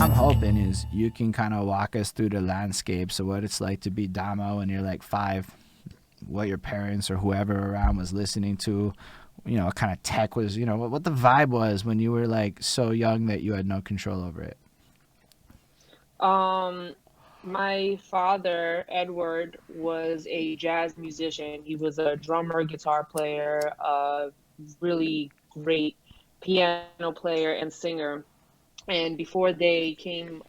I'm hoping is you can kind of walk us through the landscape. So what it's like to be Damo when you're like 5, what your parents or whoever around was listening to, what kind of tech was, what the vibe was when you were like so young that you had no control over it. Um, my father, Edward, was a jazz musician. He was a drummer, guitar player, really great piano player and singer. And before they came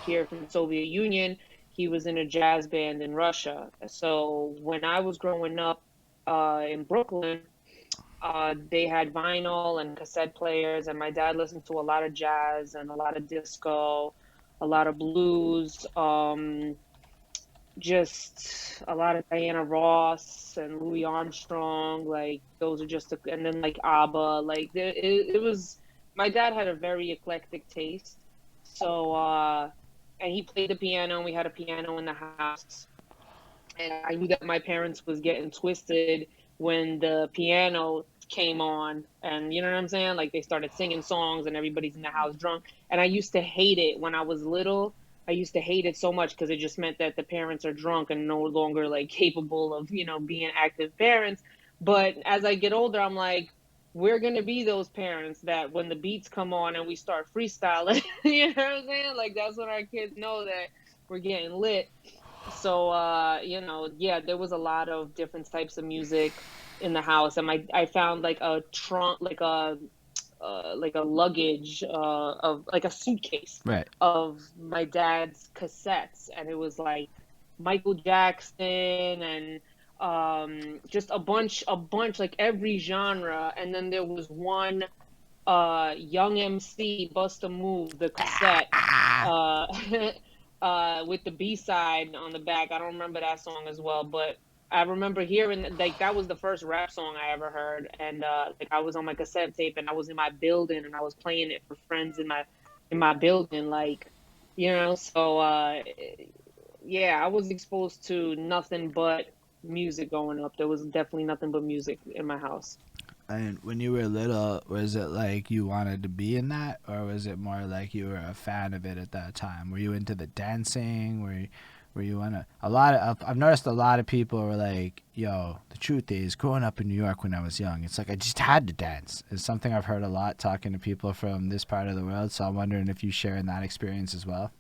here from the Soviet Union, he was in a jazz band in Russia. So when I was growing up in Brooklyn, they had vinyl and cassette players, and my dad listened to a lot of jazz and a lot of disco, a lot of blues, just a lot of Diana Ross and Louis Armstrong. Like those are just, and then like ABBA. Like it was. My dad had a very eclectic taste, so and he played the piano. And we had a piano in the house, and I knew that my parents was getting twisted when the piano came on, and you know what I'm saying? Like they started singing songs and everybody's in the house drunk. And I used to hate it when I was little. I used to hate it so much because it just meant that the parents are drunk and no longer like capable of, being active parents. But as I get older, I'm like, we're gonna be those parents that when the beats come on and we start freestyling, you know what I'm saying? Like that's when our kids know that we're getting lit. So yeah, there was a lot of different types of music in the house, and my I found like a trunk, like a luggage of like a suitcase Right. of my dad's cassettes, and it was like Michael Jackson and just a bunch like every genre. And then there was one Young MC Bust a Move, the cassette, uh with the B-side on the back. I don't remember that song as well, but I remember hearing like that was the first rap song I ever heard. And like I was on my cassette tape and I was in my building and I was playing it for friends in my building, like, so yeah, I was exposed to nothing but music growing up. There was definitely nothing but music in my house. And when you were little, was it like you wanted to be in that, or was it more like you were a fan of it at that time? Were you into the dancing? Were you on a lot of? I've noticed a lot of people were like, "Yo, the truth is, growing up in New York when I was young, it's like I just had to dance." It's something I've heard a lot talking to people from this part of the world. So I'm wondering if you share in that experience as well.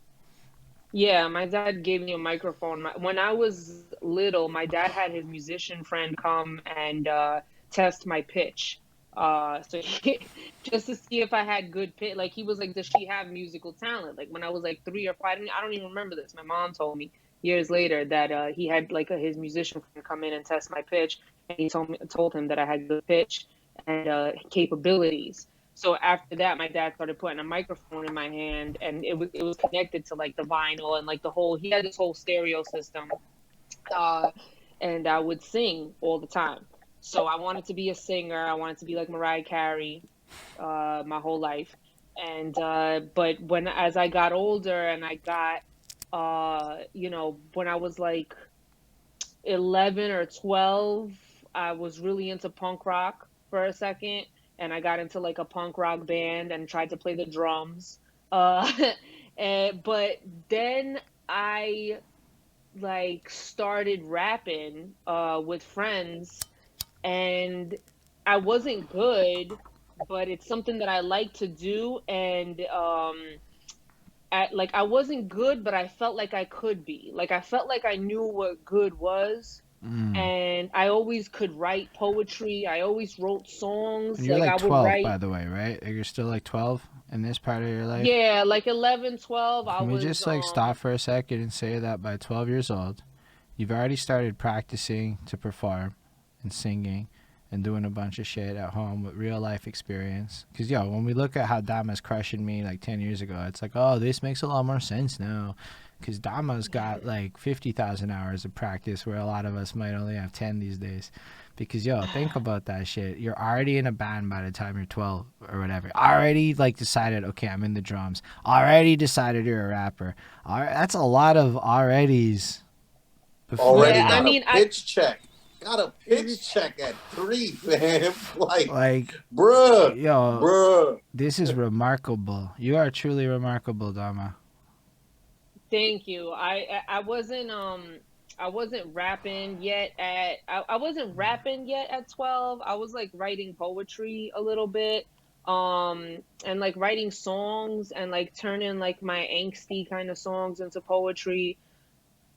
Yeah, my dad gave me a microphone. When I was little, my dad had his musician friend come and test my pitch. So just to see if I had good pitch. Like he was like, "Does she have musical talent?" Like when I was like 3 or 5, I don't even remember this. My mom told me years later that he had like his musician friend come in and test my pitch, and he told him that I had good pitch and capabilities. So after that, my dad started putting a microphone in my hand, and it was connected to like the vinyl and like the whole. He had this whole stereo system, uh, and I would sing all the time. So I wanted to be a singer. I wanted to be like Mariah Carey, my whole life. And but when as I got older and I got, when I was like 11 or 12, I was really into punk rock for a second, and I got into like a punk rock band and tried to play the drums. Uh, but then I like started rapping with friends, and I wasn't good, but it's something that I like to do. And like I wasn't good, but I felt like I could be. Like I felt like I knew what good was, Mm. and I always could write poetry. I always wrote And songs. you're Like like I would 12, write, by the way, right? You're still like 12 in this part of your life. yeah, like 11, 12. I Can we was just like stop for a second and say that by 12 years old, you've already started practicing to perform and singing and doing a bunch of shit at home with real life experience? Because, yo, when we look at how Dama's crushing me like 10 years ago, it's like, oh, this makes a lot more sense now. Because Dama's got like 50,000 hours of practice where a lot of us might only have 10 these days. Because, yo, think about that shit. You're already in a band by the time you're 12 or whatever. Already like decided, okay, I'm in the drums. Already decided you're a rapper. All right, that's a lot of alreadys before yeah, Already you. I got a mean, I pitch check. got a pitch check at 3, fam. Like, bruh, yo, bruh. this is remarkable. You are truly remarkable, Dvma. Thank you. I wasn't rapping yet at I wasn't rapping yet at 12. I was like writing poetry a little bit. And like writing songs and like turning like my angsty kind of songs into poetry.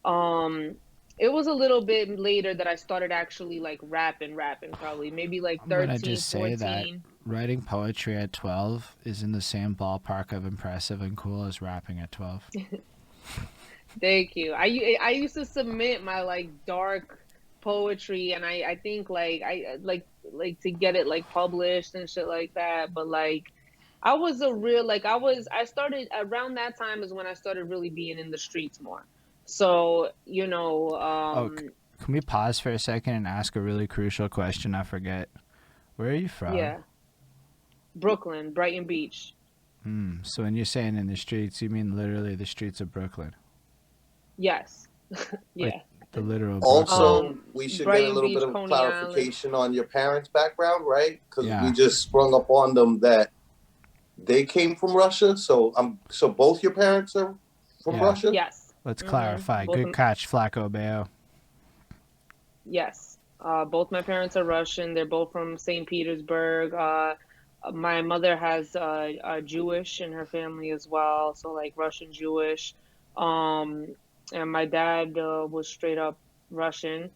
Um it was a little bit later that I started actually like rapping probably maybe like I'm gonna 13, just say that 14. writing poetry at 12 is in the same ballpark of impressive and cool as rapping at 12. Thank you. I used to submit my like dark poetry, and I think like like to get it like published and shit like that. But like I was a real like I started around that time is when I started really being in the streets more. So Oh, can we pause for a second and ask a really crucial question? I forget. Where are you from? yeah, Brooklyn, Brighton Beach. So when you're saying in the streets, you mean literally the streets of Brooklyn? Yes, Like yeah. the literal Brooklyn? Also, we should get a Brighton little bit Beach, of Coney Island. clarification on your parents' background, right? Because Yeah. we just sprung up on them that they came from Russia. So so both your parents are from Yeah. Russia? Yes. Let's clarify. Both Good catch, Flacco Bayo. Yes. Both my parents are Russian. They're both from St. Petersburg. My mother has Jewish in her family as well, so like Russian Jewish. Um, and my dad was straight up Russian.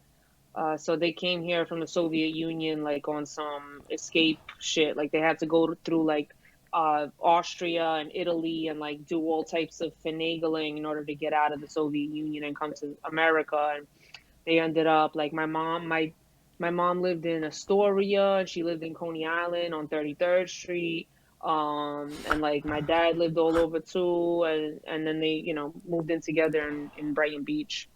So they came here from the Soviet Union like on some escape shit. Like they had to go through like Austria and Italy and like do all types of finagling in order to get out of the Soviet Union and come to America. And they ended up like my mom lived in Astoria and she lived in Coney Island on 33rd Street. And like my dad lived all over too, and then they moved in together in Brighton Beach.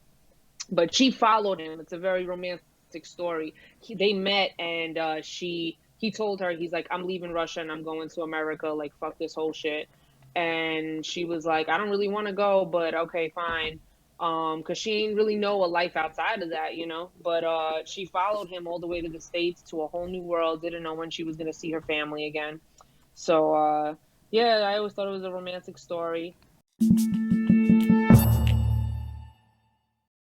But she followed him. It's a very romantic story. They met, and he told her, he's like, I'm leaving Russia and I'm going to America. Like, fuck this whole shit. And she was like, I don't really want to go, but okay, fine. Because she didn't really know a life outside of that. But she followed him all the way to the States to a whole new world. Didn't know when she was gonna see her family again. So yeah, I always thought it was a romantic story.